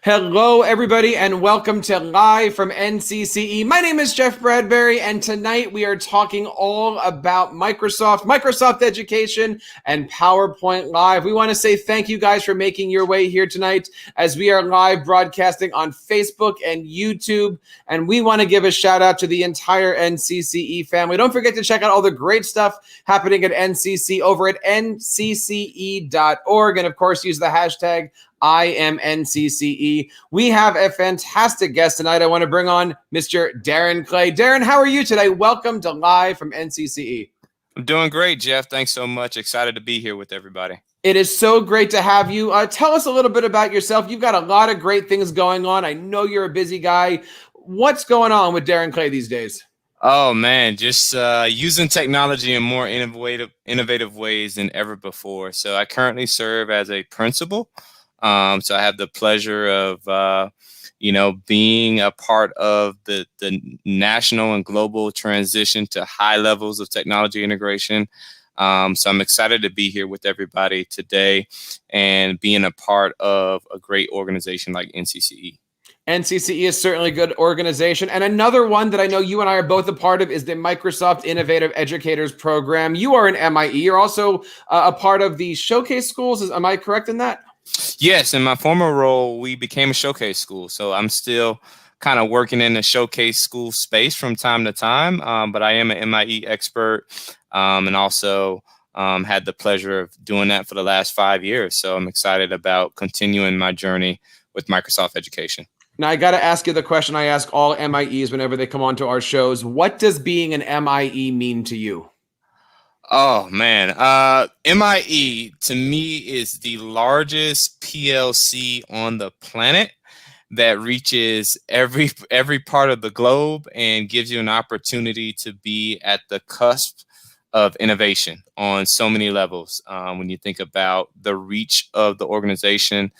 Hello, everybody, and welcome to Live from NCCE. My name is Jeff Bradbury, and tonight we are talking all about Microsoft Education, and PowerPoint Live. We want to say thank you guys for making your way here tonight as we are live broadcasting on Facebook and YouTube, and we want to give a shout out to the entire NCCE family. Don't forget to check out all the great stuff happening at NCC over at ncce.org, and of course, use the hashtag I am NCCE. We have a fantastic guest tonight. I want to bring on Mr. Darren Clay. Darren, how are you today? Welcome to Live from NCCE. I'm doing great, Jeff. Thanks so much. Excited to be here with everybody. It is so great to have you. Tell us a little bit about yourself. You've got a lot of great things going on. I know you're a busy guy. What's going on with Darren Clay these days? Oh, man, just using technology in more innovative ways than ever before. So I currently serve as a principal. So I have the pleasure of, being a part of the national and global transition to high levels of technology integration. So I'm excited to be here with everybody today and being a part of a great organization like NCCE. NCCE is certainly a good organization. And another one that I know you and I are both a part of is the Microsoft Innovative Educators Program. You are an MIE. You're also a part of the Showcase Schools. Am I correct in that? Yes, in my former role, we became a showcase school. So I'm still kind of working in the showcase school space from time to time, but I am an MIE expert and also had the pleasure of doing that for the last 5 years. So I'm excited about continuing my journey with Microsoft Education. Now, I got to ask you the question I ask all MIEs whenever they come onto our shows. What does being an MIE mean to you? Oh, man. MIE, to me, is the largest PLC on the planet that reaches every part of the globe and gives you an opportunity to be at the cusp of innovation on so many levels. When you think about the reach of the organization,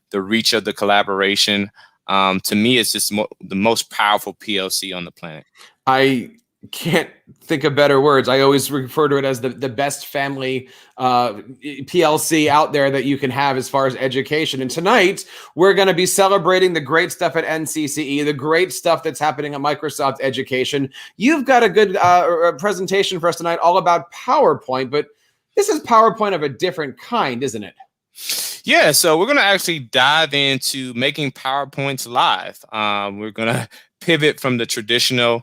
the reach of the collaboration, to me, it's just the most powerful PLC on the planet. I can't think of better words. I always refer to it as the best family PLC out there that you can have as far as education. And tonight, we're going to be celebrating the great stuff at NCCE, the great stuff that's happening at Microsoft Education. You've got a good presentation for us tonight all about PowerPoint, but this is PowerPoint of a different kind, isn't it? Yeah, so we're going to actually dive into making PowerPoints live. We're going to pivot from the traditional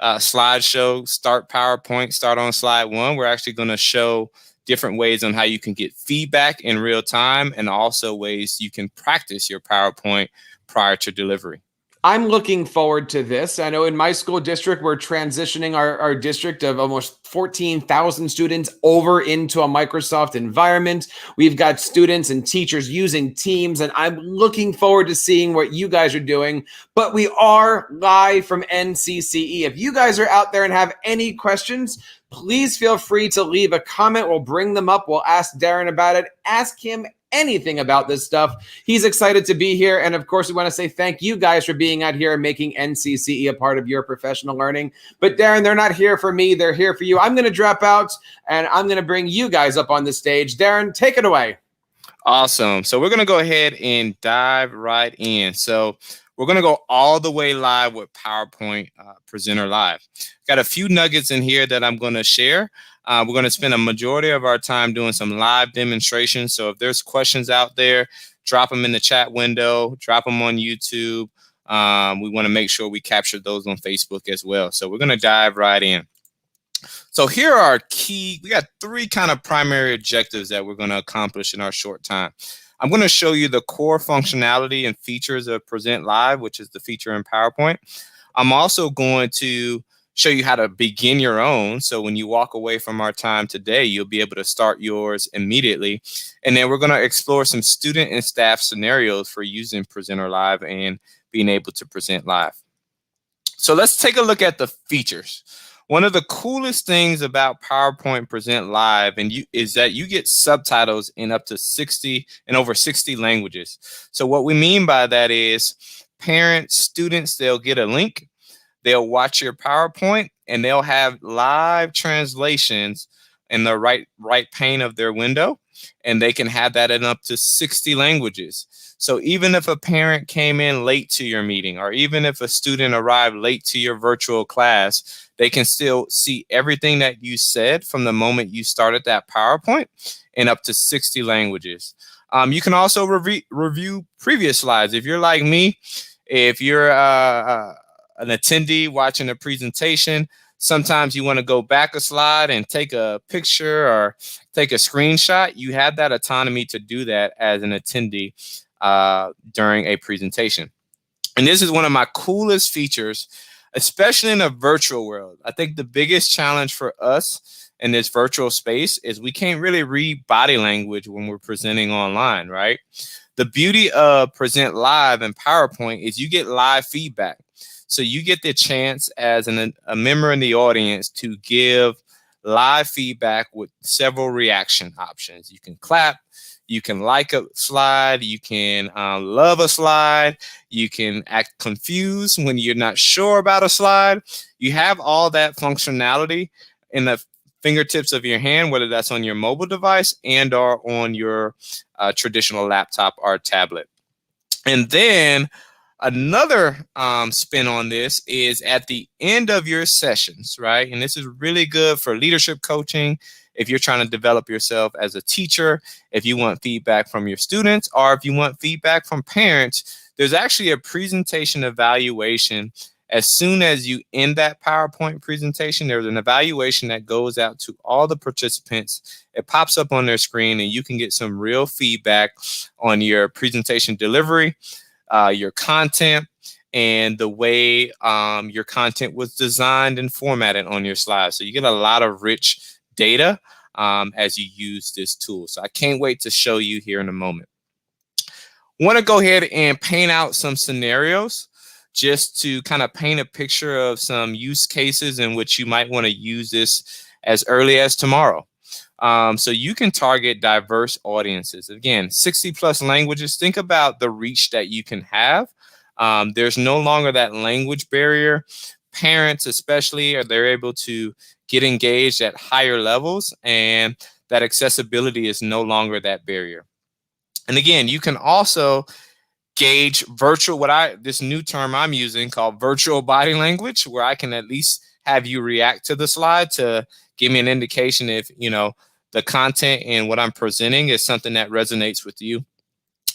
slideshow, start PowerPoint, start on slide one. We're actually going to show different ways on how you can get feedback in real time and also ways you can practice your PowerPoint prior to delivery. I'm looking forward to this. I know in my school district, we're transitioning our district of almost 14,000 students over into a Microsoft environment. We've got students and teachers using Teams, and I'm looking forward to seeing what you guys are doing. But we are live from NCCE. If you guys are out there and have any questions, please feel free to leave a comment. We'll bring them up. We'll ask Darren about it. Ask him anything about this stuff. He's excited to be here. And of course, we want to say thank you guys for being out here and making NCCE a part of your professional learning. But Darren, they're not here for me. They're here for you. I'm going to drop out and I'm going to bring you guys up on the stage. Darren, take it away. Awesome. So we're going to go ahead and dive right in. So we're going to go all the way live with PowerPoint Presenter Live. Got a few nuggets in here that I'm going to share. We're going to spend a majority of our time doing some live demonstrations. So if there's questions out there, drop them in the chat window, drop them on YouTube. We want to make sure we capture those on Facebook as well. So we're going to dive right in. So here are our we got three kind of primary objectives that we're going to accomplish in our short time. I'm going to show you the core functionality and features of Present Live, which is the feature in PowerPoint. I'm also going to show you how to begin your own. So when you walk away from our time today, you'll be able to start yours immediately. And then we're going to explore some student and staff scenarios for using Presenter Live and being able to present live. So let's take a look at the features. One of the coolest things about PowerPoint Present Live is that you get subtitles in over 60 languages. So what we mean by that is parents, students, they'll get a link. They'll watch your PowerPoint and they'll have live translations in the right pane of their window. and they can have that in up to 60 languages. So even if a parent came in late to your meeting, or even if a student arrived late to your virtual class, they can still see everything that you said from the moment you started that PowerPoint in up to 60 languages. You can also review previous slides. If you're like me, if you're an attendee watching a presentation, sometimes you want to go back a slide and take a picture or take a screenshot. You have that autonomy to do that as an attendee during a presentation. And this is one of my coolest features, especially in a virtual world. I think the biggest challenge for us in this virtual space is we can't really read body language when we're presenting online, right? The beauty of Present Live and PowerPoint is you get live feedback. So you get the chance as a member in the audience to give live feedback with several reaction options. You can clap, you can like a slide, you can love a slide, you can act confused when you're not sure about a slide. You have all that functionality in the fingertips of your hand, whether that's on your mobile device and or on your traditional laptop or tablet. And then another spin on this is at the end of your sessions, right? And this is really good for leadership coaching. If you're trying to develop yourself as a teacher, if you want feedback from your students, or if you want feedback from parents, there's actually a presentation evaluation. As soon as you end that PowerPoint presentation, there's an evaluation that goes out to all the participants. It pops up on their screen, and you can get some real feedback on your presentation delivery, your content, and the way your content was designed and formatted on your slides. So you get a lot of rich data as you use this tool. So I can't wait to show you here in a moment. I want to go ahead and paint out some scenarios just to kind of paint a picture of some use cases in which you might want to use this as early as tomorrow. So you can target diverse audiences. Again, 60 plus languages. Think about the reach that you can have. There's no longer that language barrier. Parents especially, they're able to get engaged at higher levels, and that accessibility is no longer that barrier. And again, you can also gauge virtual, this new term I'm using called virtual body language, where I can at least have you react to the slide to give me an indication if, the content and what I'm presenting is something that resonates with you.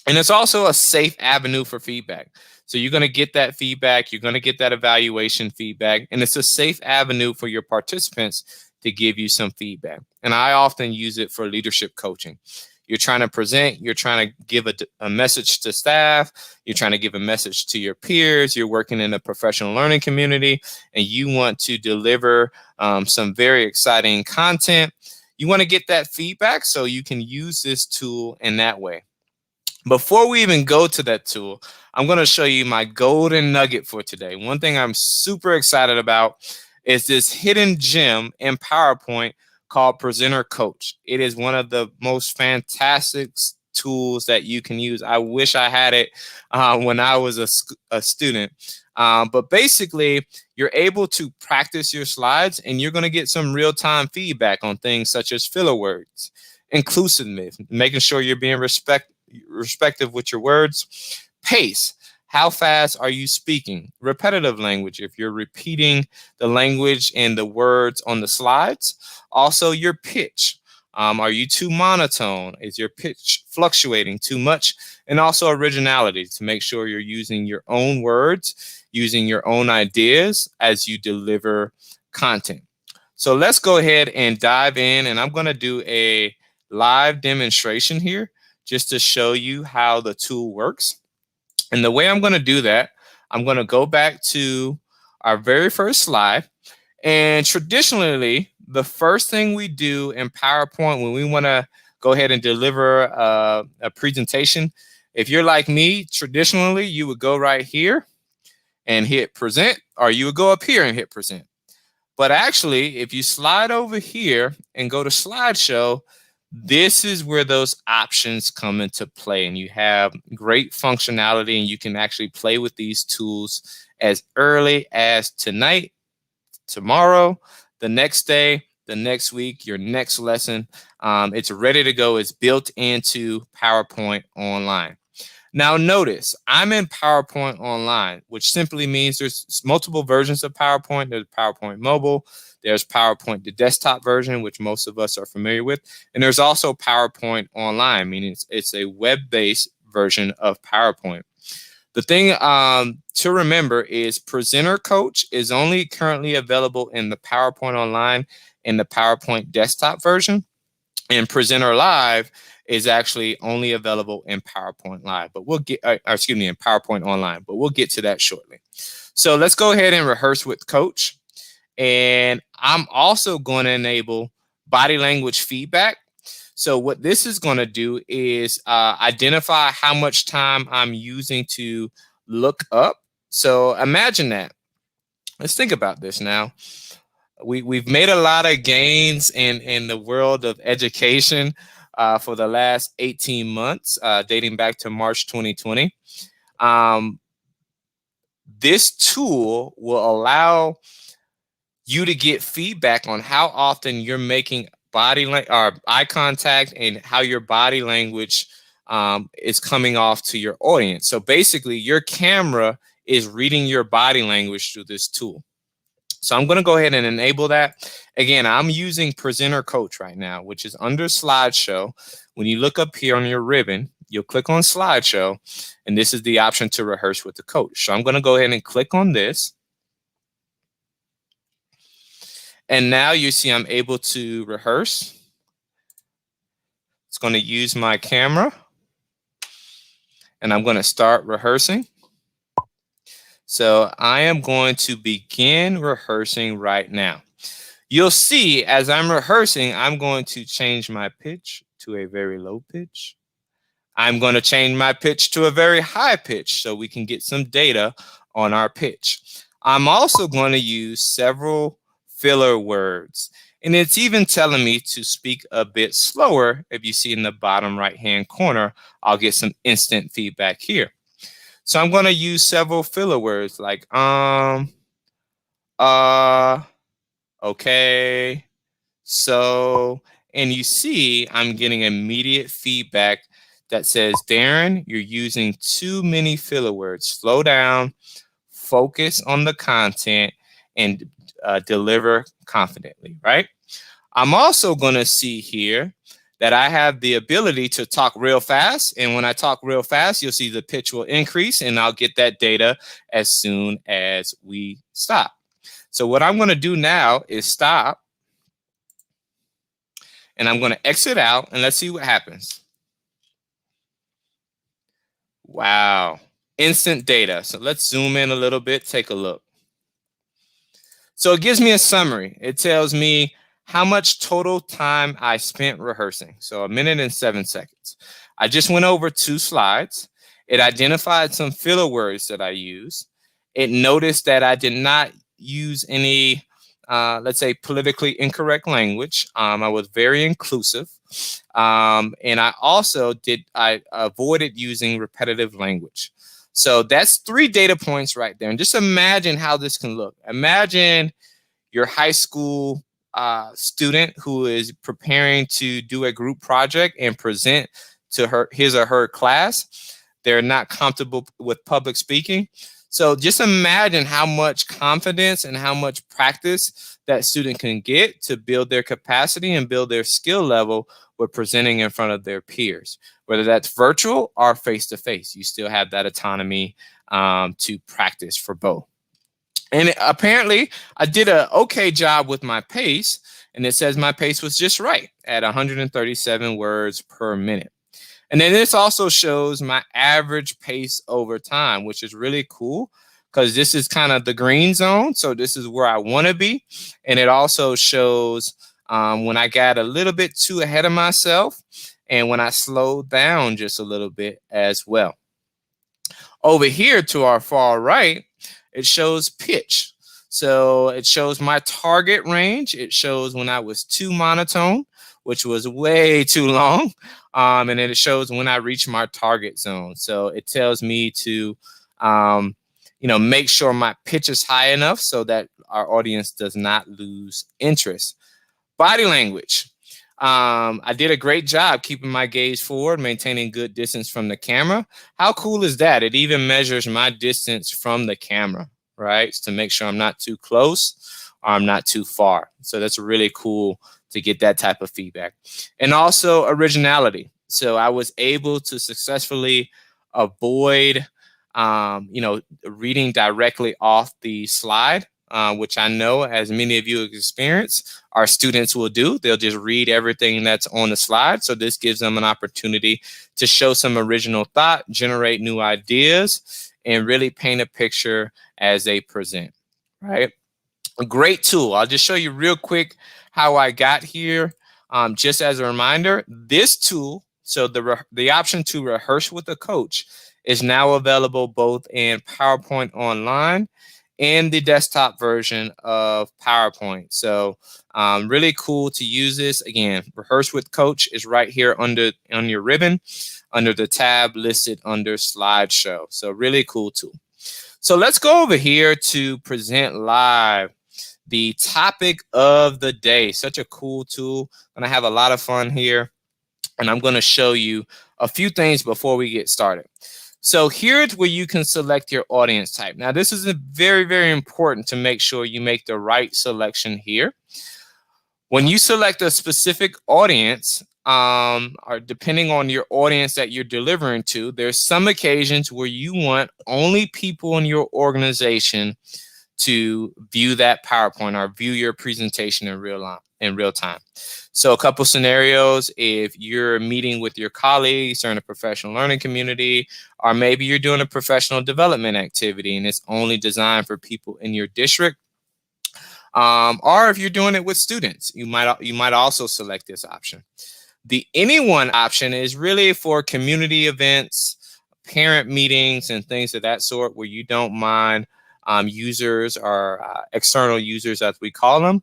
And it's also a safe avenue for feedback. So you're going to get that feedback, you're going to get that evaluation feedback, and it's a safe avenue for your participants to give you some feedback. And I often use it for leadership coaching. You're trying to present, you're trying to give a message to staff, you're trying to give a message to your peers, you're working in a professional learning community, and you want to deliver some very exciting content. You want to get that feedback so you can use this tool in that way. Before we even go to that tool, I'm going to show you my golden nugget for today. One thing I'm super excited about is this hidden gem in PowerPoint called Presenter Coach. It is one of the most fantastic tools that you can use. I wish I had it when I was a student. But basically, you're able to practice your slides, and you're going to get some real-time feedback on things such as filler words, inclusiveness, making sure you're being respectful with your words, pace. How fast are you speaking? Repetitive language, if you're repeating the language and the words on the slides. Also, your pitch. Are you too monotone? Is your pitch fluctuating too much? And also originality, to make sure you're using your own words, using your own ideas as you deliver content. So let's go ahead and dive in, and I'm going to do a live demonstration here just to show you how the tool works. And the way I'm going to do that, I'm going to go back to our very first slide. And traditionally, the first thing we do in PowerPoint when we want to go ahead and deliver a presentation, if you're like me, traditionally, you would go right here and hit present, or you would go up here and hit present. But actually, if you slide over here and go to slideshow, this is where those options come into play, and you have great functionality, and you can actually play with these tools as early as tonight, tomorrow, the next day, the next week, your next lesson. It's ready to go. It's built into PowerPoint Online. Now notice, I'm in PowerPoint Online, which simply means there's multiple versions of PowerPoint. There's PowerPoint Mobile, there's PowerPoint, the desktop version, which most of us are familiar with, and there's also PowerPoint Online, meaning it's a web-based version of PowerPoint. The thing to remember is Presenter Coach is only currently available in the PowerPoint Online and the PowerPoint desktop version, and Presenter Live is actually only available in PowerPoint Live, but we'll get, in PowerPoint Online, but we'll get to that shortly. So let's go ahead and rehearse with Coach. And I'm also going to enable body language feedback. So what this is going to do is identify how much time I'm using to look up. So imagine that. Let's think about this now. We've made a lot of gains in the world of education for the last 18 months, dating back to March 2020. This tool will allow you to get feedback on how often you're making eye contact and how your body language is coming off to your audience. So basically, your camera is reading your body language through this tool. So I'm going to go ahead and enable that. Again, I'm using Presenter Coach right now, which is under Slideshow. When you look up here on your ribbon, you'll click on Slideshow, and this is the option to rehearse with the coach. So I'm going to go ahead and click on this. And now you see I'm able to rehearse. It's going to use my camera, and I'm going to start rehearsing. So I am going to begin rehearsing right now. You'll see as I'm rehearsing, I'm going to change my pitch to a very low pitch. I'm going to change my pitch to a very high pitch so we can get some data on our pitch. I'm also going to use several filler words, and it's even telling me to speak a bit slower. If you see in the bottom right hand corner, I'll get some instant feedback here. So I'm going to use several filler words like okay, so, and you see I'm getting immediate feedback that says, Darren, you're using too many filler words. Slow down, focus on the content, and deliver confidently, right? I'm also going to see here that I have the ability to talk real fast. And when I talk real fast, you'll see the pitch will increase, and I'll get that data as soon as we stop. So what I'm going to do now is stop, and I'm going to exit out, and let's see what happens. Wow, instant data. So let's zoom in a little bit, take a look. So it gives me a summary. It tells me how much total time I spent rehearsing. So 1 minute and 7 seconds. I just went over 2 slides. It identified some filler words that I used. It noticed that I did not use any, let's say, politically incorrect language. I was very inclusive. And I also I avoided using repetitive language. So that's 3 data points right there. And just imagine how this can look. Imagine your high school student who is preparing to do a group project and present to his or her class. They're not comfortable with public speaking. So just imagine how much confidence and how much practice that student can get to build their capacity and build their skill level with presenting in front of their peers. Whether that's virtual or face-to-face, you still have that autonomy to practice for both. And apparently, I did an okay job with my pace, and it says my pace was just right at 137 words per minute. And then this also shows my average pace over time, which is really cool because this is kind of the green zone. So this is where I want to be. And it also shows when I got a little bit too ahead of myself and when I slowed down just a little bit as well. Over here to our far right, it shows pitch. So it shows my target range. It shows when I was too monotone, which was way too long. And then it shows when I reach my target zone. So it tells me to, make sure my pitch is high enough so that our audience does not lose interest. Body language. I did a great job keeping my gaze forward, maintaining good distance from the camera. How cool is that? It even measures my distance from the camera, right? To make sure I'm not too close or I'm not too far. So that's really cool to get that type of feedback. And also originality. So I was able to successfully avoid, reading directly off the slide, which I know, as many of you have experienced, our students will do. They'll just read everything that's on the slide. So this gives them an opportunity to show some original thought, generate new ideas, and really paint a picture as they present, right? A great tool. I'll just show you real quick how I got here. Just as a reminder, this tool, so the option to rehearse with a coach, is now available both in PowerPoint Online and the desktop version of PowerPoint. So really cool to use this. Again, Rehearse with Coach is right here on your ribbon, under the tab listed under Slideshow. So really cool tool. So let's go over here to Present Live, the topic of the day. Such a cool tool. I'm gonna have a lot of fun here, and I'm gonna show you a few things before we get started. So here's where you can select your audience type. Now, this is very, very important to make sure you make the right selection here. When you select a specific audience, or depending on your audience that you're delivering to, there's some occasions where you want only people in your organization to view that PowerPoint or view your presentation in real time. So a couple scenarios: if you're meeting with your colleagues or in a professional learning community, or maybe you're doing a professional development activity and it's only designed for people in your district, or if you're doing it with students, you might also select this option. The anyone option is really for community events, parent meetings, and things of that sort, where you don't mind users or external users, as we call them,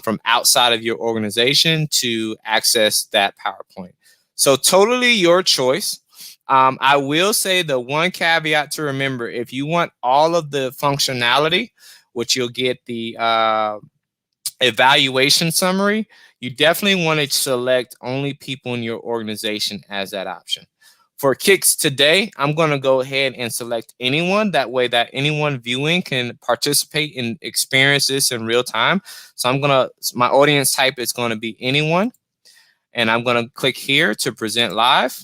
from outside of your organization to access that PowerPoint. So totally your choice. I will say the one caveat to remember: if you want all of the functionality, which you'll get the evaluation summary, you definitely want to select only people in your organization as that option. For kicks today, I'm going to go ahead and select anyone. That way that anyone viewing can participate and experience this in real time. So my audience type is going to be anyone. And I'm going to click here to present live.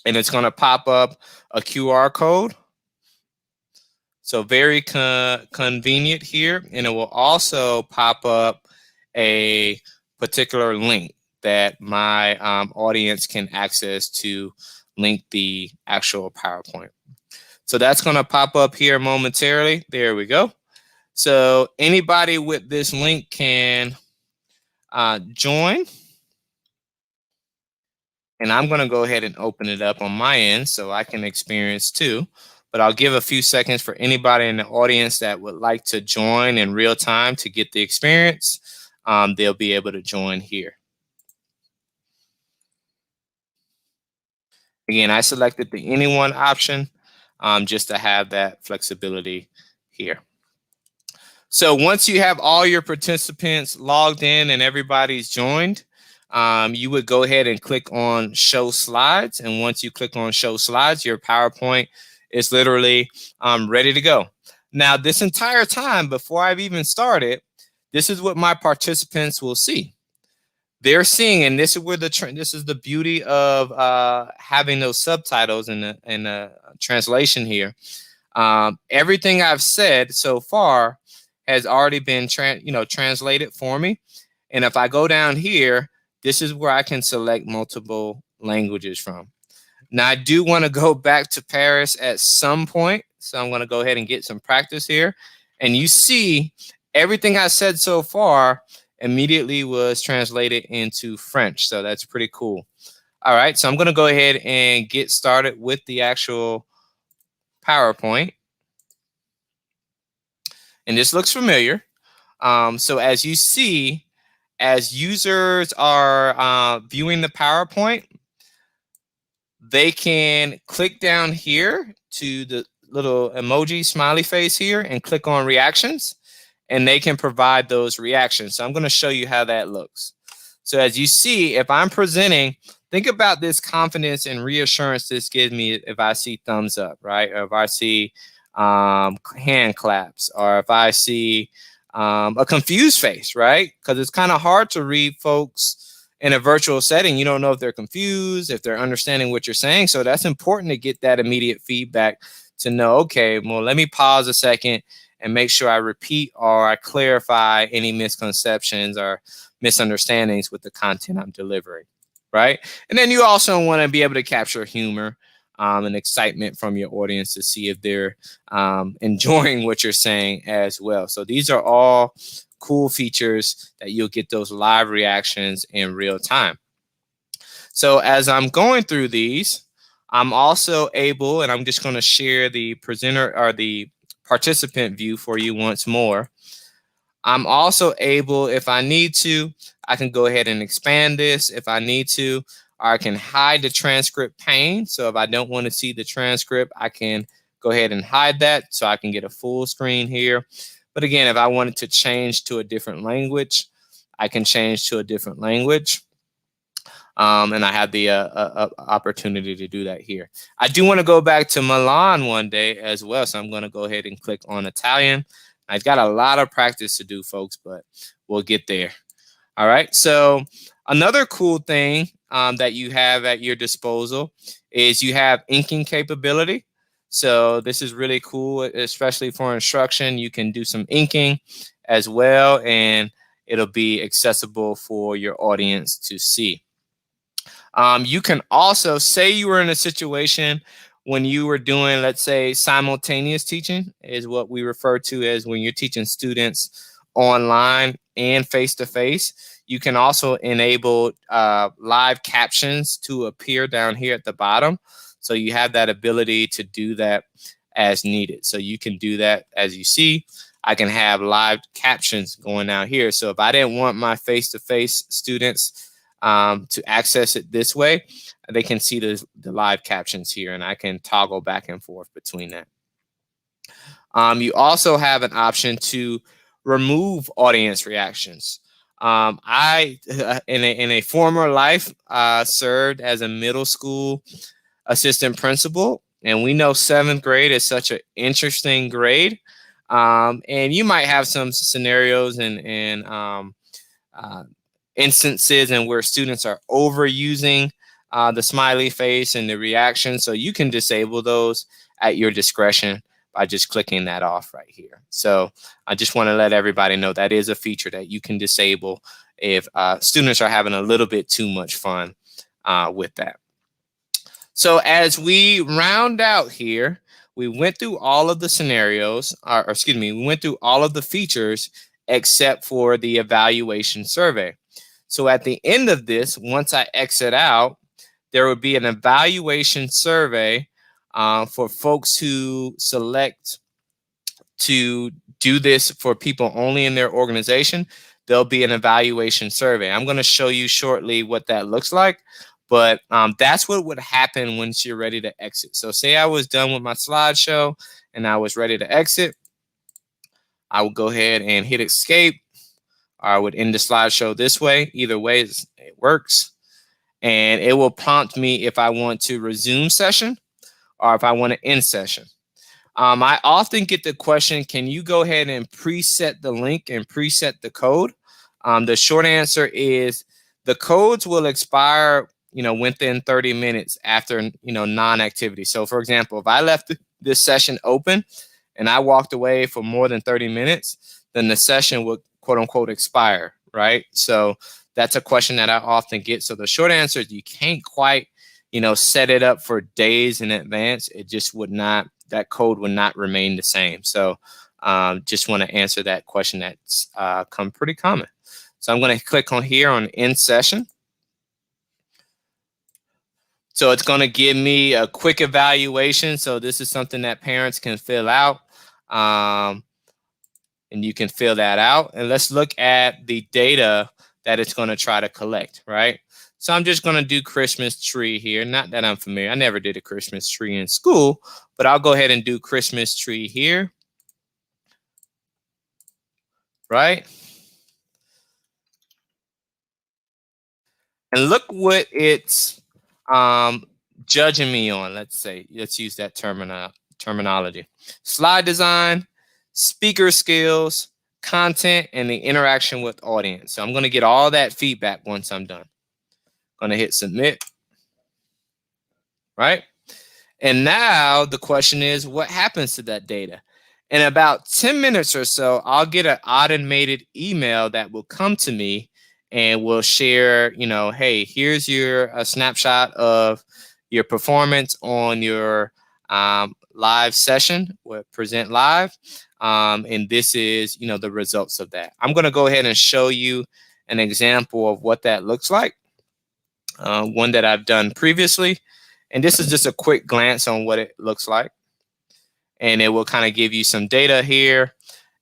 And it's going to pop up a QR code. So very convenient here. And it will also pop up a particular link that my audience can access to link the actual PowerPoint. So that's going to pop up here momentarily. There we go. So anybody with this link can join. And I'm going to go ahead and open it up on my end so I can experience too. But I'll give a few seconds for anybody in the audience that would like to join in real time to get the experience. They'll be able to join here. Again, I selected the anyone option just to have that flexibility here. So once you have all your participants logged in and everybody's joined, you would go ahead and click on Show Slides. And once you click on Show Slides, your PowerPoint is literally ready to go. Now, this entire time, before I've even started, this is what my participants will see. They're seeing, and this is where this is the beauty of having those subtitles and the translation here. Everything I've said so far has already been translated for me. And if I go down here, this is where I can select multiple languages from. Now, I do want to go back to Paris at some point, so I'm going to go ahead and get some practice here. And you see, everything I said so far immediately was translated into French, so that's pretty cool. All right, so I'm going to go ahead and get started with the actual PowerPoint. And this looks familiar. So as you see, as users are viewing the PowerPoint, they can click down here to the little emoji smiley face here and click on reactions, and they can provide those reactions. So I'm going to show you how that looks. So as you see, if I'm presenting, think about this confidence and reassurance this gives me if I see thumbs up, right? Or if I see hand claps, or if I see a confused face, right? Because it's kind of hard to read folks in a virtual setting. You don't know if they're confused, if they're understanding what you're saying. So that's important to get that immediate feedback to know, okay, well, let me pause a second and make sure I repeat or I clarify any misconceptions or misunderstandings with the content I'm delivering, right? And then you also want to be able to capture humor and excitement from your audience to see if they're enjoying what you're saying as well. So these are all cool features that you'll get those live reactions in real time. So as I'm going through these, I'm also able, and I'm just going to share the presenter or the participant view for you once more. I'm also able, if I need to, I can go ahead and expand this if I need to, or I can hide the transcript pane. So if I don't want to see the transcript, I can go ahead and hide that so I can get a full screen here. But again, if I wanted to change to a different language, I can change to a different language. And I have the opportunity to do that here. I do want to go back to Milan one day as well. So I'm going to go ahead and click on Italian. I've got a lot of practice to do, folks, but we'll get there. All right. So another cool thing that you have at your disposal is you have inking capability. So this is really cool, especially for instruction. You can do some inking as well, and it'll be accessible for your audience to see. You can also say you were in a situation when you were doing, let's say, simultaneous teaching is what we refer to as when you're teaching students online and face-to-face. You can also enable live captions to appear down here at the bottom. So you have that ability to do that as needed. So you can do that as you see. I can have live captions going out here. So if I didn't want my face-to-face students to access it this way, they can see the live captions here, and I can toggle back and forth between that. You also have an option to remove audience reactions. I, in a former life, served as a middle school assistant principal, and we know 7th grade is such an interesting grade. And you might have some scenarios and instances and where students are overusing the smiley face and the reaction. So you can disable those at your discretion by just clicking that off right here. So I just want to let everybody know that is a feature that you can disable if students are having a little bit too much fun with that. So as we round out here, we went through all of the scenarios, or excuse me, we went through all of the features except for the evaluation survey. So at the end of this, once I exit out, there would be an evaluation survey for folks who select to do this for people only in their organization. There'll be an evaluation survey. I'm going to show you shortly what that looks like, but that's what would happen once you're ready to exit. So say I was done with my slideshow and I was ready to exit. I would go ahead and hit escape. I would end the slideshow this way. Either way, it works. And it will prompt me if I want to resume session or if I want to end session. I often get the question, can you go ahead and preset the link and preset the code? The short answer is the codes will expire, within 30 minutes after, non-activity. So for example, if I left this session open and I walked away for more than 30 minutes, then the session would quote unquote expire, right? So that's a question that I often get. So the short answer is you can't quite, set it up for days in advance. It just would not, that code would not remain the same. So just want to answer that question that's come pretty common. So I'm going to click on here on end session. So it's going to give me a quick evaluation. So this is something that parents can fill out. And you can fill that out. And let's look at the data that it's going to try to collect, right? So I'm just going to do Christmas tree here. Not that I'm familiar. I never did a Christmas tree in school, but I'll go ahead and do Christmas tree here, right? And look what it's judging me on. Let's use that terminology. Slide design, speaker skills, content, and the interaction with audience. So I'm going to get all that feedback once I'm done. Going to hit submit, right? And now the question is, what happens to that data? In about 10 minutes or so, I'll get an automated email that will come to me and will share, hey, here's a snapshot of your performance on your live session with Present Live. And this is, the results of that. I'm going to go ahead and show you an example of what that looks like, one that I've done previously. And this is just a quick glance on what it looks like. And it will kind of give you some data here,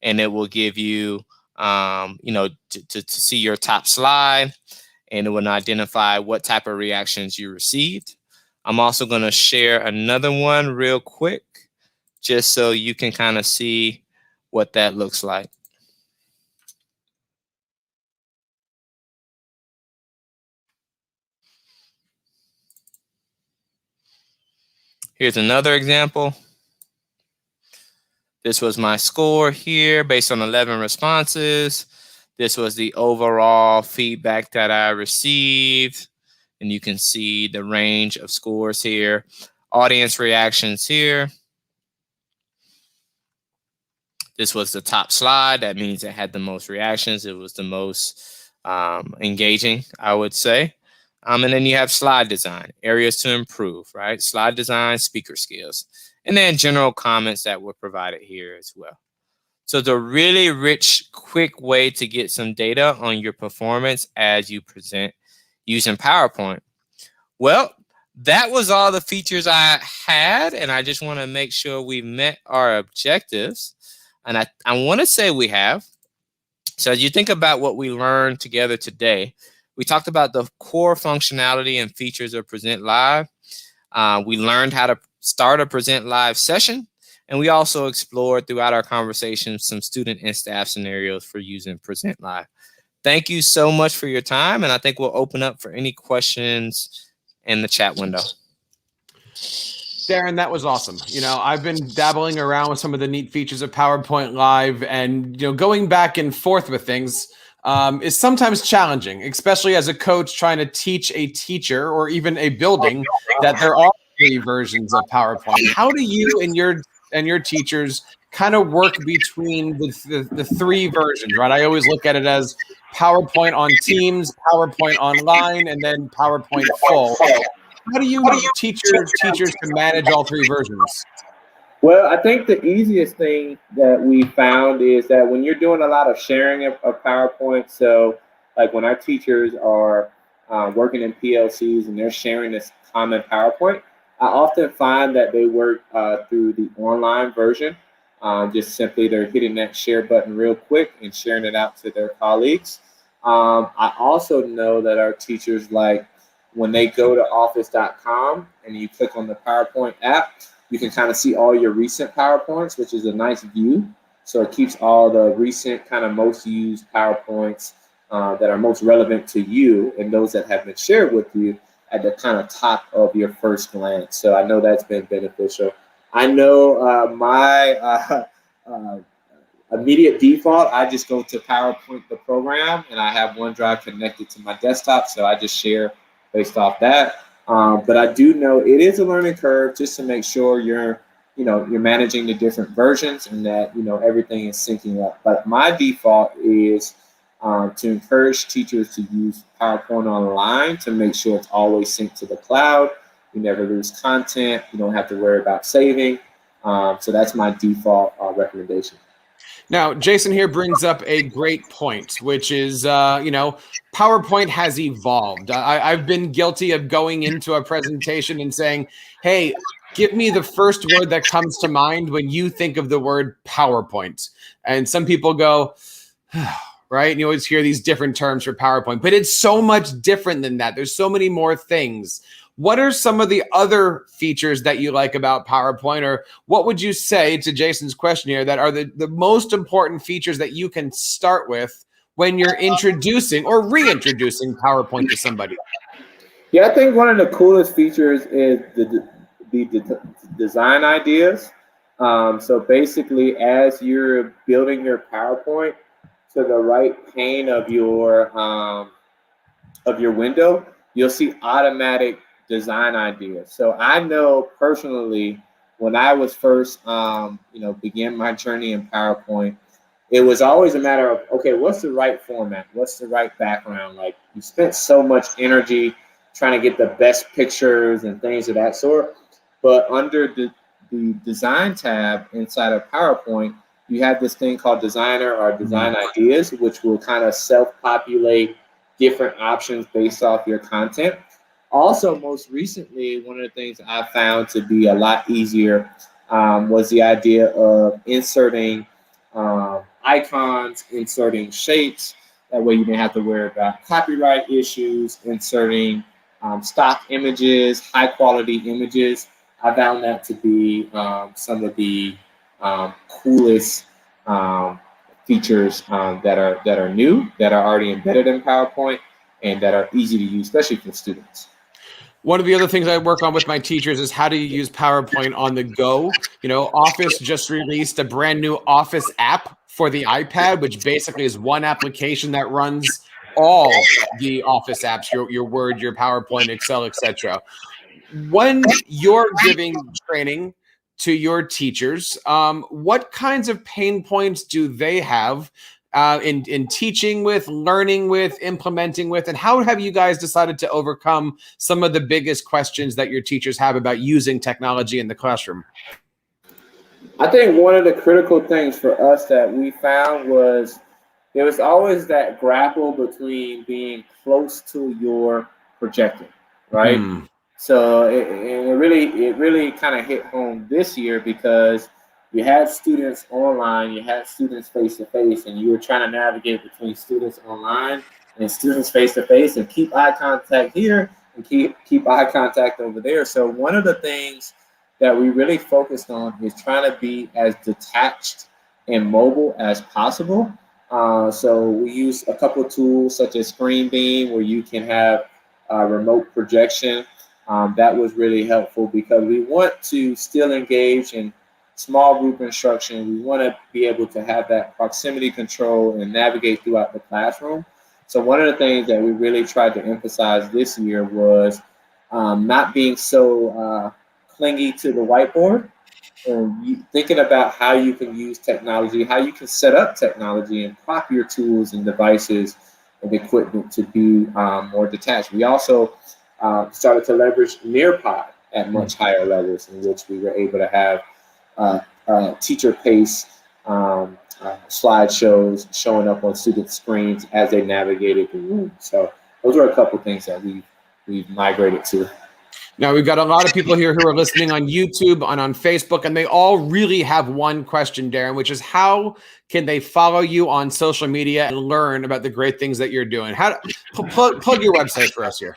and it will give you, to see your top slide, and it will identify what type of reactions you received. I'm also going to share another one real quick, just so you can kind of see what that looks like. Here's another example. This was my score here based on 11 responses. This was the overall feedback that I received. And you can see the range of scores here. Audience reactions here. This was the top slide. That means it had the most reactions. It was the most engaging, I would say. And then you have slide design, areas to improve, right? Slide design, speaker skills, and then general comments that were provided here as well. So it's a really rich, quick way to get some data on your performance as you present using PowerPoint. Well, that was all the features I had, and I just want to make sure we met our objectives. And I want to say we have. So as you think about what we learned together today, we talked about the core functionality and features of Present Live. We learned how to start a Present Live session. And we also explored throughout our conversation some student and staff scenarios for using Present Live. Thank you so much for your time. And I think we'll open up for any questions in the chat window. Darren, that was awesome. I've been dabbling around with some of the neat features of PowerPoint Live, and going back and forth with things is sometimes challenging, especially as a coach trying to teach a teacher or even a building that there are 3 versions of PowerPoint. How do you and your teachers kind of work between the 3 versions, right? I always look at it as PowerPoint on Teams, PowerPoint online, and then PowerPoint full. How do you teach your teachers to manage all 3 versions? Well, I think the easiest thing that we found is that when you're doing a lot of sharing of PowerPoint, so like when our teachers are working in PLCs and they're sharing this common PowerPoint, I often find that they work through the online version. Just simply they're hitting that share button real quick and sharing it out to their colleagues. I also know that our teachers, like when they go to office.com and you click on the PowerPoint app, you can kind of see all your recent PowerPoints, which is a nice view. So it keeps all the recent kind of most used PowerPoints that are most relevant to you and those that have been shared with you at the kind of top of your first glance. So I know that's been beneficial. I know my immediate default, I just go to PowerPoint, the program, and I have OneDrive connected to my desktop. So I just share based off that. But I do know it is a learning curve just to make sure you're managing the different versions and that, everything is syncing up. But my default is to encourage teachers to use PowerPoint online to make sure it's always synced to the cloud. You never lose content. You don't have to worry about saving. So that's my default recommendation. Now, Jason here brings up a great point, which is, PowerPoint has evolved. I've been guilty of going into a presentation and saying, hey, give me the first word that comes to mind when you think of the word PowerPoint. And some people go, right? And you always hear these different terms for PowerPoint, but it's so much different than that. There's so many more things. What are some of the other features that you like about PowerPoint, or what would you say, to Jason's question here, that are the most important features that you can start with when you're introducing or reintroducing PowerPoint to somebody? Yeah, I think one of the coolest features is the design ideas. So basically, as you're building your PowerPoint, to the right pane of your window, you'll see automatic design ideas. So I know personally, when I was first, began my journey in PowerPoint, it was always a matter of, okay, what's the right format? What's the right background? Like, you spent so much energy trying to get the best pictures and things of that sort. But under the design tab inside of PowerPoint, you have this thing called designer or design ideas, which will kind of self-populate different options based off your content. Also, most recently, one of the things I found to be a lot easier was the idea of inserting icons, inserting shapes. That way you didn't have to worry about copyright issues, inserting stock images, high quality images. I found that to be some of the coolest features that are new, that are already embedded in PowerPoint, and that are easy to use, especially for students. One of the other things I work on with my teachers is how do you use PowerPoint on the go? You know, Office just released a brand new Office app for the iPad, which basically is one application that runs all the Office apps, your Word, your PowerPoint, Excel, etc. When you're giving training to your teachers, what kinds of pain points do they have in teaching with, learning with, implementing with, and how have you guys decided to overcome some of the biggest questions that your teachers have about using technology in the classroom? I think one of the critical things for us that we found was there was always that grapple between being close to your projector, right? So it really kind of hit home this year because you had students online, you had students face to face, and you were trying to navigate between students online and students face to face, and keep eye contact here and keep eye contact over there. So one of the things that we really focused on is trying to be as detached and mobile as possible. So we use a couple of tools such as Screen Beam, where you can have remote projection. That was really helpful because we want to still engage in small group instruction. We want to be able to have that proximity control and navigate throughout the classroom. So one of the things that we really tried to emphasize this year was not being so clingy to the whiteboard, and thinking about how you can use technology, how you can set up technology and prop your tools and devices and equipment to be more detached. We also started to leverage Nearpod at much higher levels, in which we were able to have teacher pace slideshows showing up on student screens as they navigated the room. So those are a couple things that we've migrated to. Now, we've got a lot of people here who are listening on YouTube and on Facebook, and they all really have one question, Darren, which is how can they follow you on social media and learn about the great things that you're doing? How plug your website for us here.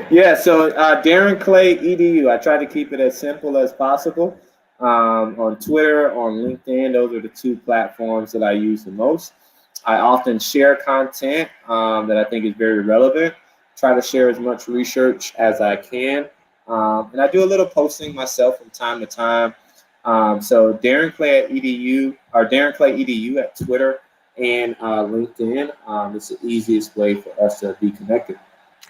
Yeah, so Darren Clay EDU. I try to keep it as simple as possible. On Twitter, on LinkedIn, those are the two platforms that I use the most. I often share content that I think is very relevant. Try to share as much research as I can. And I do a little posting myself from time to time. So Darren Clay at EDU, or Darren Clay EDU at Twitter and LinkedIn. It's the easiest way for us to be connected.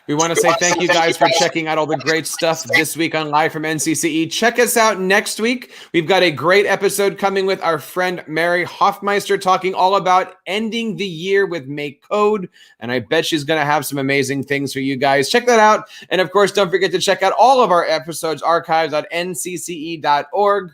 We want to say thank you guys for checking out all the great stuff this week on Live from NCCE. Check us out next week. We've got a great episode coming with our friend Mary Hoffmeister talking all about ending the year with Make Code. And I bet she's going to have some amazing things for you guys. Check that out. And of course, don't forget to check out all of our episodes archives at ncce.org/live.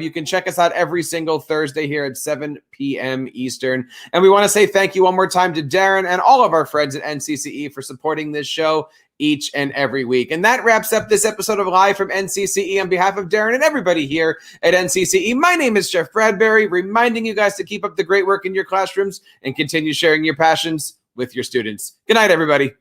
You can check us out every single Thursday here at 7 p.m. Eastern. And we want to say thank you one more time to Darren and all of our friends at NCCE for supporting this show each and every week. And that wraps up this episode of Live from NCCE. On behalf of Darren and everybody here at NCCE, my name is Jeff Bradbury, reminding you guys to keep up the great work in your classrooms and continue sharing your passions with your students. Good night, everybody.